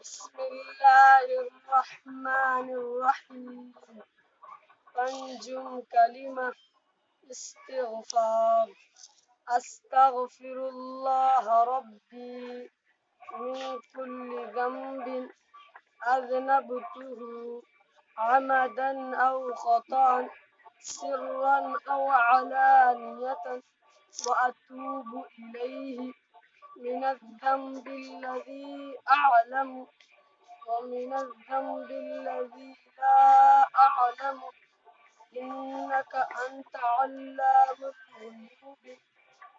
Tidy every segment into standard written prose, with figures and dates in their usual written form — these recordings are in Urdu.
بسم الله الرحمن الرحيم. پنجم کلمہ استغفار. استغفر اللہ ربی من كل ذنب أذنبته عمدا أو خطأ سرا أو علانية وأتوب إليه من الذنب الذي أعلم ومن الذنب الذي لا أعلم إنك أنت علام الغيوب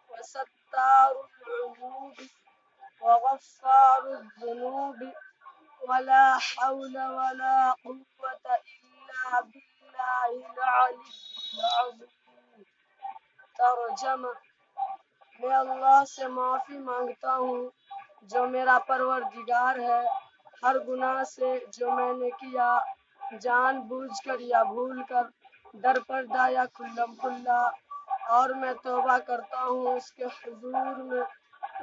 وستار العيوب وغفار الذنوب ولا حول ولا قوة إلا بالله العلي العظيم. ترجمہ: میں اللہ سے معافی مانگتا ہوں جو میرا پروردگار ہے ہر گناہ سے جو میں نے کیا، جان بوجھ کر یا بھول کر، در پردہ یا کھلم کھلا، اور میں توبہ کرتا ہوں اس کے حضور میں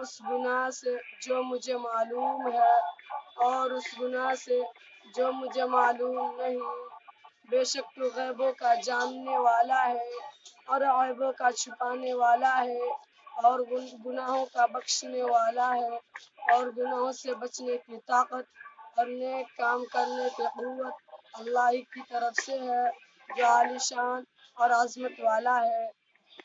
اس گناہ سے جو مجھے معلوم ہے اور اس گناہ سے جو مجھے معلوم نہیں. بے شک تو غیبوں کا جاننے والا ہے اور عیبوں کا چھپانے والا ہے اور گناہوں کا بخشنے والا ہے اور گناہوں سے بچنے کی طاقت اور نیک کام کرنے کی قوت اللہ ہی کی طرف سے ہے جو عالی شان اور عظمت والا ہے.